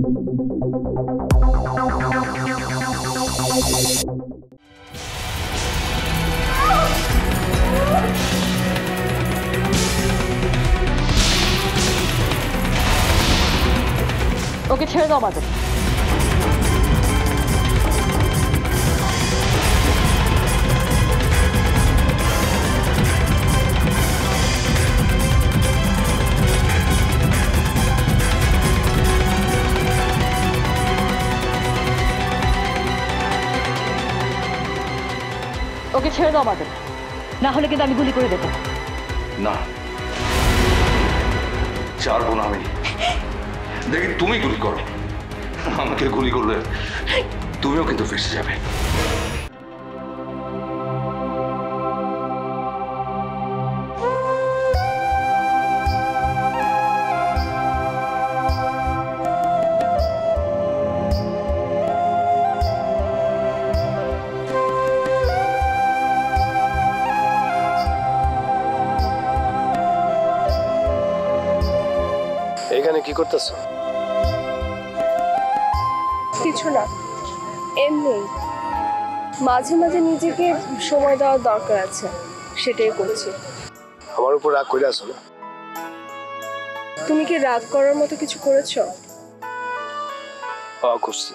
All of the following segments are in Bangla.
ওকে ছেড়ে দাও আমাদের। ওকে ছেড়ে দাও আমাদের, না হলে কিন্তু আমি গুলি করে দেবো। না, ছাড়বো না আমি। দেখি তুমি গুলি করো, আমাকে গুলি করলে তুমিও কিন্তু ফেসে যাবে। এখানে কি করতেছো? কিছু না, এমনি মাঝে মাঝে নিজেকে সময় দেওয়ার দরকার আছে, সেটাই করছি। আমার উপর রাগ করে আসো না? তুমি কি রাগ করার মতো কিছু করেছো? করছি।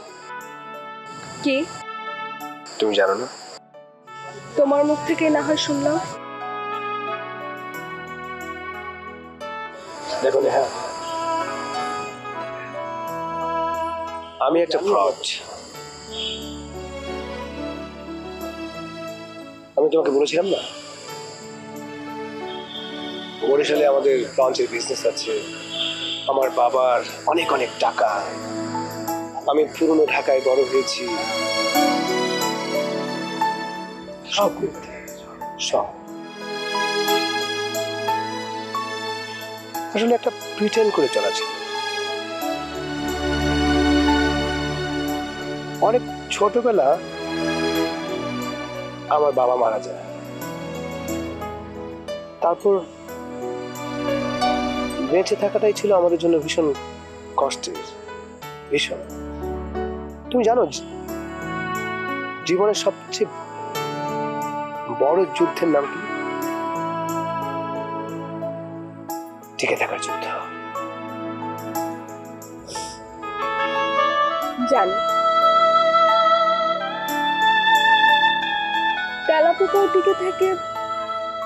কি? তুমি জানো না? তোমার মুখ থেকে না হয় শুনলাম। দেখো নেহা, আমি একটা ফ্রড। আমি তোমাকে বলেছিলাম না, বরিশালে আমাদের লঞ্চের বিজনেস আছে, আমার বাবার অনেক অনেক টাকা, আমি পুরনো ঢাকায় বড় হয়েছি, সব মিথ্যে, সব। আসলে একটা প্রিটেন্ড করে চলা ছিল। অনেক ছোটবেলা আমার বাবা মারা যায়, তারপর বেঁচে থাকাটাই ছিল আমাদের জন্য ভীষণ কষ্টের, ভীষণ। তুমি জানো জীবনের সবচেয়ে বড় যুদ্ধের নাম কি? টিকে থাকার যুদ্ধ। জানি, তেলাপোকাও টিকে থাকে,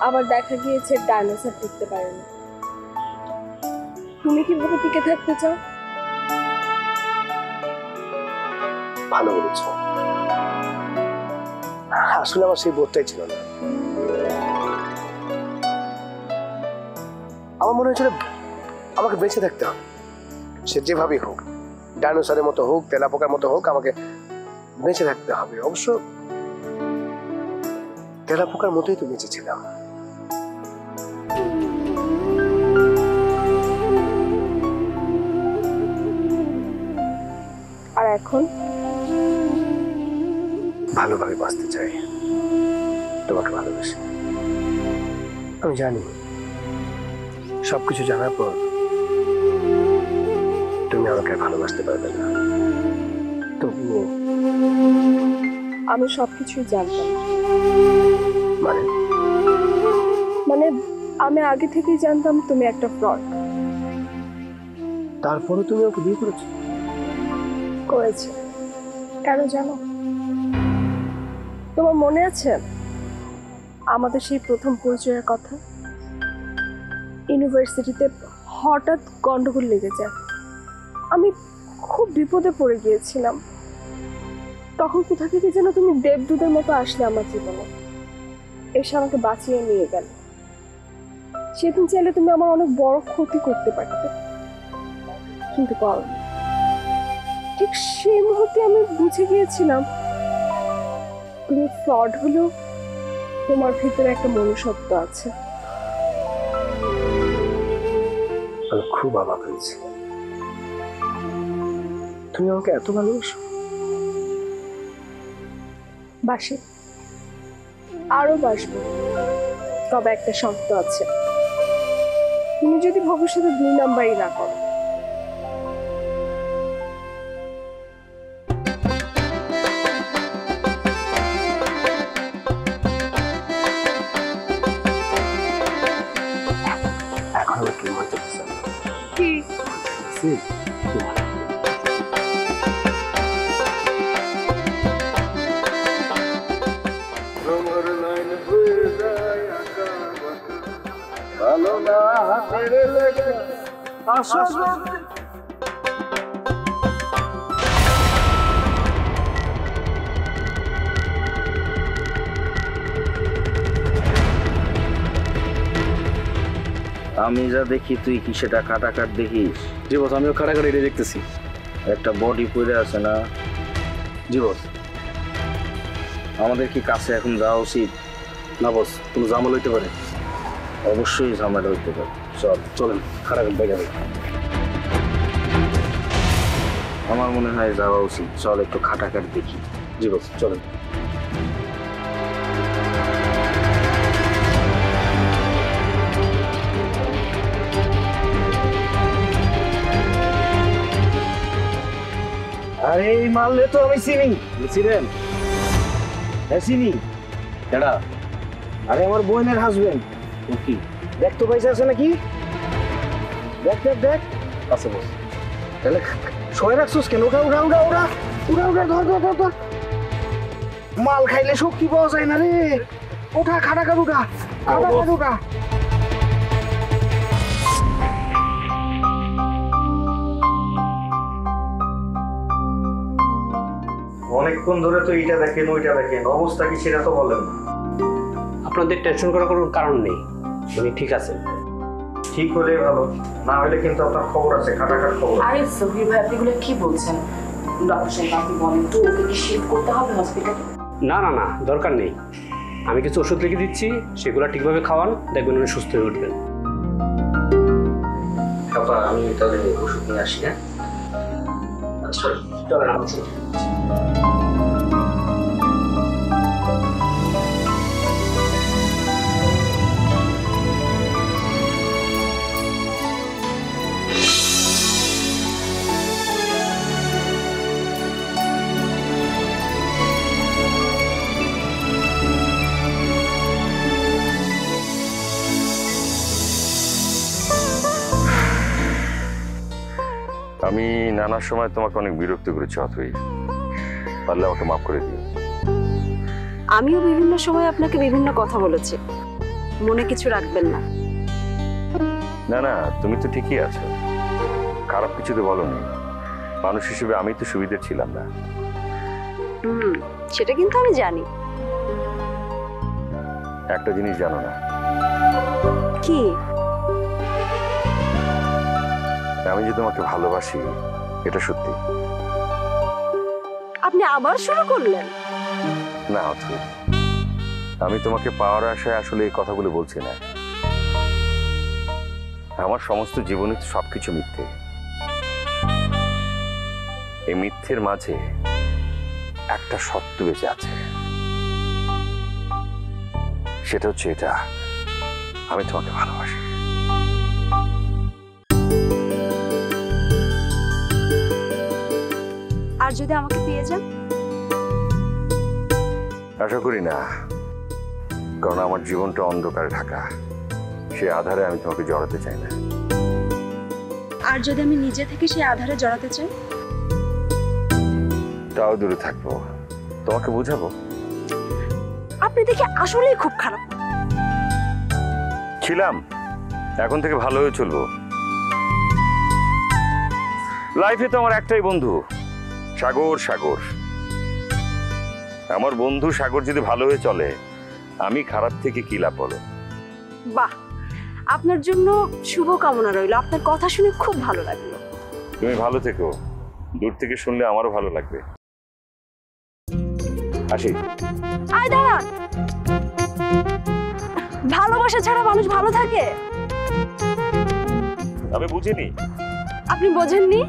আবার দেখা গিয়েছে ডাইনোসর টিকতে পারেনি। তুমি কিভাবে টিকে থাকতে চাও? ভালো বলেছ। আসলে আমার সেই বোধটাই ছিল না। আমার মনে হয়েছিল আমাকে বেঁচে থাকতে হবে, সে যেভাবেই হোক, ডাইনোসরের মতো হোক, তেলাপোকার মতো হোক, আমাকে বেঁচে থাকতে হবে। অবশ্য তেলাপোকার মতোই তো বেঁচেছিলাম। আর এখন ভালোভাবে বাঁচতে চাই, তোমাকে ভালোবাসি। আমি জানি সবকিছু জানার পর তুমি আমাকে ভালোবাসতে পারবে না, তবুও আমি সবকিছুই জানতাম। মানে মানে আমি আগে থেকেই জানতাম তুমি একটা ফ্রড। তারপরে তুমি ওকে বিয়ে করেছো? করেছে। কেন জানো? তোমার মনে আছে আমাদের সেই প্রথম পরিচয়ের কথা? ইউনিভার্সিটিতে হঠাৎ গন্ডগোল লেগে যায়, আমি খুব বিপদে পড়ে গিয়েছিলাম। তখন কোথা থেকে যেন তুমি দেবদূতের মতো আসলে আমার জীবনে, এসে আমাকে বাঁচিয়ে নিয়ে গেল। সেদিন চাইলে তুমি আমার অনেক বড় ক্ষতি করতে পারতে, কিন্তু করোনি। ঠিক সেই মুহূর্তে আমি বুঝে গিয়েছিলাম তুমি ফ্রড হলেও তোমার ভিতরে একটা মনুষ্যত্ব আছে। আমি খুব অবাক হয়েছি, তুমি আমাকে এত ভালোবাসো। বাসি, আরো বাসবো, তবে একটা শর্ত আছে। তুমি যদি ভবিষ্যতে 2 নাম্বারই না করো, লাগতেছে। ভালো না হাতের লেখা আশা আমি যা দেখি তুই কি সেটা কাটাকাট দেখিস? জি বস, আমিও কাটাকাটি দেখতেছি। একটা বডি পড়ে আছে না? জি বস। আমাদের কি কাছে এখন যাওয়া উচিত? না বস, কোনো জামাল হইতে পারে। অবশ্যই ঝামেলা হইতে পারে। চল চলেন কাটাকাটি দেখে যাবে। আমার মনে হয় যাওয়া উচিত। চল একটু খাটাকাট দেখি। জি বস, চলেন। আরে এই মারলে তো আমি চিনি। বুঝছিলেন? হ্যাঁ চিনি। কেডা? আরে আমার বোনের হাজবেন্ড। কি দেখ তো পয়সা আছে নাকি? দেখ দেখ দেখ। আছে বস? তাহলে শোয়ে রাখছিস কেন? ওটা ওটা ওটা ওটা ওটা ওটা ধর ধর ধর ধর। মাল খাইলে শক্তি পাওয়া যায় না রে। ওঠা খাটাকাট ওঠা খাটাকাট ওঠা। অনেকক্ষণ ধরে তো এইটা দেখেন ওইটা দেখেন, অবস্থা কি সেটা তো বলেন না। আপনাদের টেনশন করার কোনো কারণ নেই, উনি ঠিক আছেন। ঠিক হলে ভালো, না হলে কিন্তু আপনার খবর আছে, খাটাখাট খবর। আরে সফি ভাই, আপনি এগুলো কি বলছেন? ডক্টর সাহেব আপনি বলেন তো, ওকে কি শিফট করতে হবে হসপিটালে? না না না, দরকার নেই। আমি কিছু ওষুধ লিখে দিচ্ছি, সেগুলো ঠিকভাবে খাওয়ান, দেখবেন উনি সুস্থ হয়ে উঠবেন। আপা আমি তাহলে ওষুধ নিয়ে আসি। হ্যাঁ আচ্ছা চলেন আসুন। আমি নানা সময় তোমাকে অনেক বিরক্ত করেছি অথই, পারলে আমাকে মাফ করে দিও। আমিও বিভিন্ন সময় আপনাকে বিভিন্ন কথা বলেছি, মনে কিছু রাখবেন না। না না, তুমি তো ঠিকই আছো, খারাপ কিছু তো বলনি। মানুষ হিসেবে আমি তো সুবিধের ছিলাম না। সেটা কিন্তু আমি জানি। একটা জিনিস জানো না? কি? আমি যে তোমাকে ভালোবাসি, এটা সত্যি। আপনি আবার শুরু করলেন? না অথই, আমি তোমাকে পাওয়ার আশায় আসলে এই কথাগুলো বলছি না। আমার সমস্ত জীবনে তো সবকিছু মিথ্যে। এই মিথ্যের মাঝে একটা সত্য বেঁচে আছে, সেটা হচ্ছে এটা, আমি তোমাকে ভালোবাসি। আর যদি আমাকে পেয়ে যান? আশা করি না, কারণ আমার জীবনটা অন্ধকারে ঢাকা, সে আধারে আমি তোমাকে জড়াতে চাই না। আর যদি আমি নিজে থেকে সেই আধারে জড়াতে চাই? তাও দূরে থাকবো, তোমাকে বুঝাবো। আপনি দেখে আসলেই খুব খারাপ। ছিলাম, এখন থেকে ভালো হয়ে চলবো। লাইফে তো আমার একটাই বন্ধু, সাগর। সাগর আমার বন্ধু। সাগর যদি ভালো হয়ে চলে, আমি খারাপ থেকে কি লাভ বলো? বাহ, আপনার জন্য শুভ কামনা রইল। আপনার কথা শুনে খুব ভালো লাগলো। তুমি ভালো থেকো, দূর থেকে শুনলে আমারও ভালো লাগবে। আসি। আয় দাঁড়ান, ভালোবাসা ছাড়া মানুষ ভালো থাকে? আমি বুঝিনি। আপনি বোঝেননি?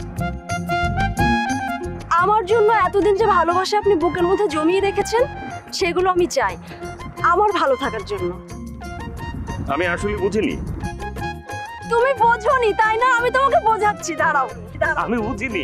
আমার জন্য এতদিন যে ভালোবাসা আপনি বুকের মধ্যে জমিয়ে রেখেছেন, সেগুলো আমি চাই আমার ভালো থাকার জন্য। আমি আসলে বুঝিনি। তুমি বোঝোনি তাই না? আমি তোমাকে বোঝাচ্ছি, দাঁড়াও দাঁড়াও। আমি বুঝিনি।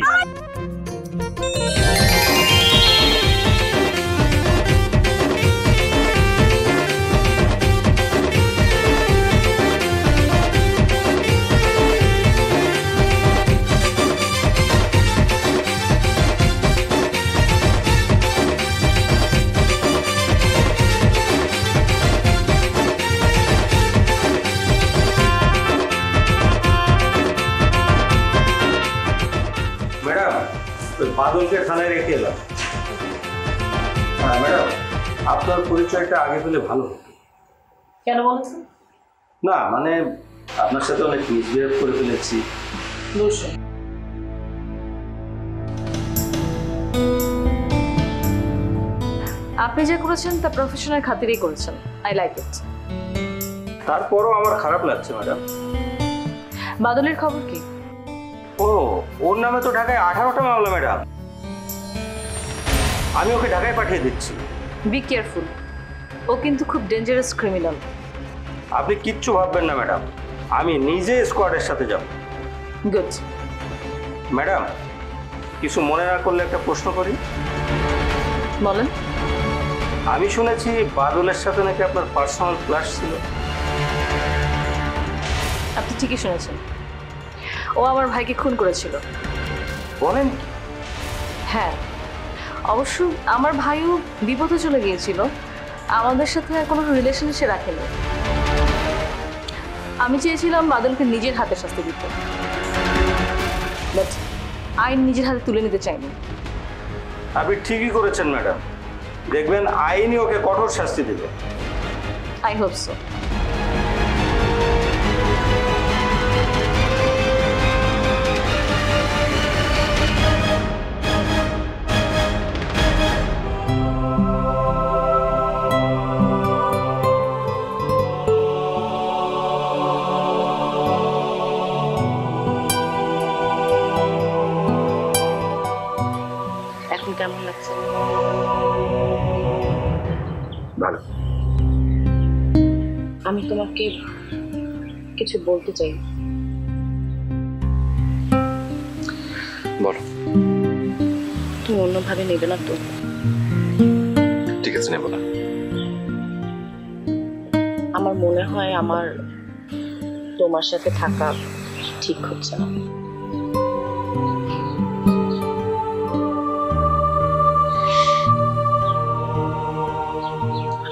ওই বাদলকে থানায় রেখে এলাম। হ্যাঁ ম্যাডাম, আপনার পরিচয়টা আগে পেলে ভালো হতো। কেন বলছেন? না মানে আপনার সাথে অনেক মিসবিহেভ করে ফেলেছি। বসুন। আপনি যা করেছেন তা প্রফেশনের খাতিরেই করেছেন। I like it. তারপরও আমার খারাপ লাগছে ম্যাডাম। বাদলের খবর কি? ও, ওর নামে তো ঢাকায় 18টা মামলা ম্যাডাম। আমি ওকে ঢাকায় পাঠিয়ে দিচ্ছি। বি কেয়ারফুল, ও কিন্তু খুব ডেঞ্জারাস ক্রিমিনাল। আপনি কিচ্ছু ভাববেন না ম্যাডাম, আমি নিজে স্কোয়াডের সাথে যাব। গুড। ম্যাডাম, কিছু মনে না করলে একটা প্রশ্ন করি। বলেন। আমি শুনেছি বাদলের সাথে নাকি আপনার পার্সোনাল ক্লাস ছিল। আপনি ঠিকই শুনেছেন, ও আমার ভাইকে খুন করেছিল। বলেন? হ্যাঁ, অবশ্য আমার ভাইও বিপদে চলে গিয়েছিল, আমাদের সাথে আর কোনো রিলেশন সে রাখেনি। আমি চেয়েছিলাম বাদলকে নিজের হাতে শাস্তি দিতে, বাট আইন নিজের হাতে তুলে নিতে চাইনি। আপনি ঠিকই করেছেন ম্যাডাম, দেখবেন আইনই ওকে কঠোর শাস্তি দেবে। I hope so. এখন কেমন লাগছে? ভালো। আমি তোমাকে কিছু বলতে চাই। বলো। তুমি অন্যভাবে নেবে না তো? ঠিক আছে, নেবো না। আমার মনে হয় আমার তোমার সাথে থাকা ঠিক হচ্ছে না।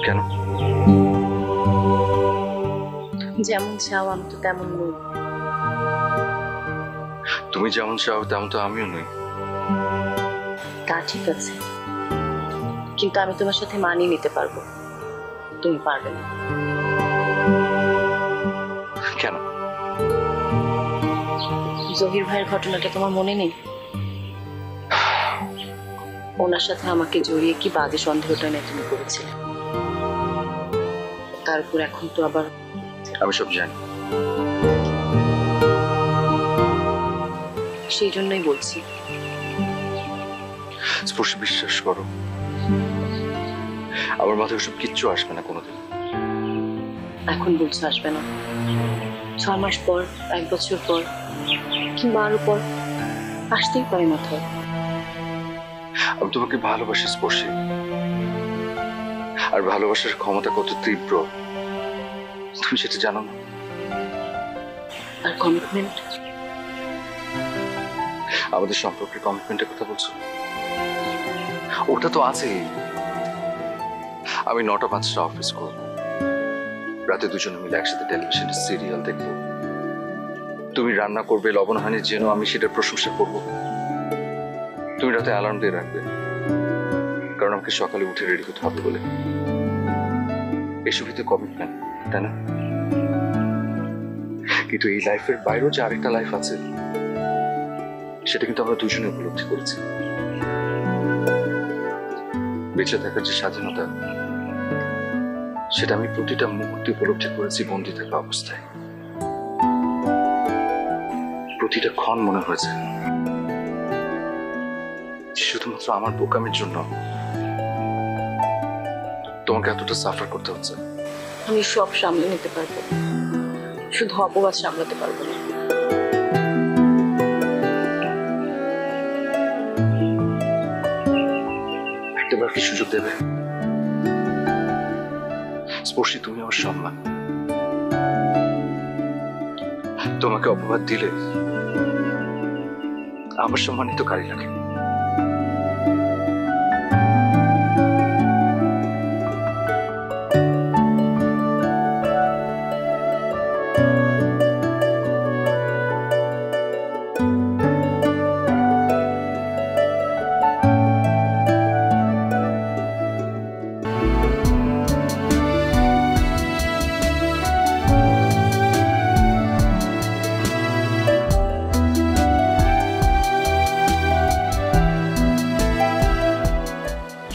কেন? যেমন চাও আমি তো তেমন নই। তুমি যেমন চাও তেমন তো আমিও নই। তা ঠিক আছে, কিন্তু আমি তোমার সাথে মানিয়ে নিতে পারবো, তুমি পারবে না। কেন? জহির ভাইয়ের ঘটনাটা তোমার মনে নেই? ওনার সাথে আমাকে জড়িয়ে কি বাজে সন্দেহটা নিয়ে তুমি করেছিলে, তারপর এখন তো আবার। আমি সব জানি। সেই জন্যই বলছি, স্পর্শ বিশ্বাস করো, আমার মাথায় ওসব কিচ্ছু আসবে না কোনোদিন। এখন বলছো আসবে না, 6 মাস পর, 1 বছর পর, কিংবা আরো পর আসতেই পারে মাথায়। আমি তোমাকে ভালোবাসি স্পর্শী, আর ভালোবাসার ক্ষমতা কত তীব্র তুমি সেটা জানো না। আর কমিটমেন্ট? আমাদের সম্পর্কের কমিটমেন্টের কথা বলছো? ওটা তো আছেই। আমি 9টা 5টা অফিস করবো, রাতে দুজনে মিলে একসাথে টেলিভিশনে সিরিয়াল দেখবো, তুমি রান্না করবে লবণহানি যেন আমি সেটার প্রশংসা করব। তুমি রাতে অ্যালার্ম দিয়ে রাখবে, কারণ আমাকে সকালে উঠে রেডি হতে হবে বলে। এসবই তো কমিটমেন্ট, তাই না? কিন্তু এই লাইফের বাইরেও যে আরেকটা লাইফ আছে, সেটা কিন্তু আমরা দুজনে উপলব্ধি করেছি। বেঁচে থাকার যে স্বাধীনতা, সেটা আমি প্রতিটা মুহূর্তে উপলব্ধি করেছি বন্দী থাকা অবস্থায়। প্রতিটা ক্ষণ মনে হয়েছে শুধুমাত্র আমার বোকামির জন্য তোমাকে এতটা সাফার করতে হচ্ছে। আমি সব সামলে নিতে পারবো, শুধু অপবাদ সামলাতে পারবো না। একটাবার কি সুযোগ দেবে? স্পর্শী, তুমি আমার সম্মান, তোমাকে অপবাদ দিলে আমার সম্মানিত কারি লাগে।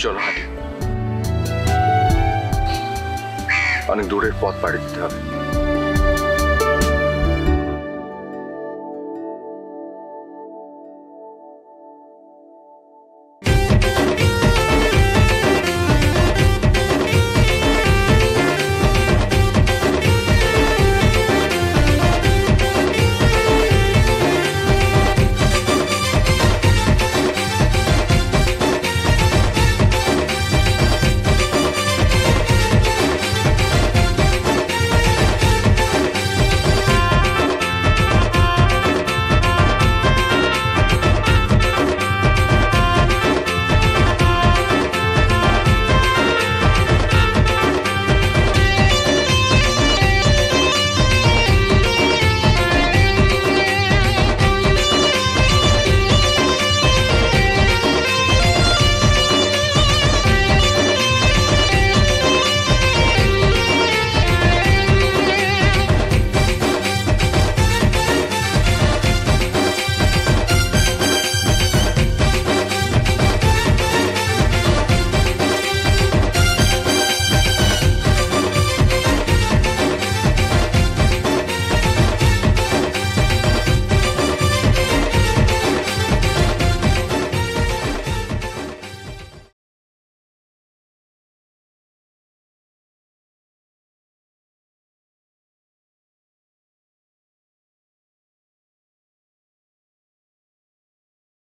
চলো হাঁটি, অনেক দূরের পথ পাড়ি দিতে হবে।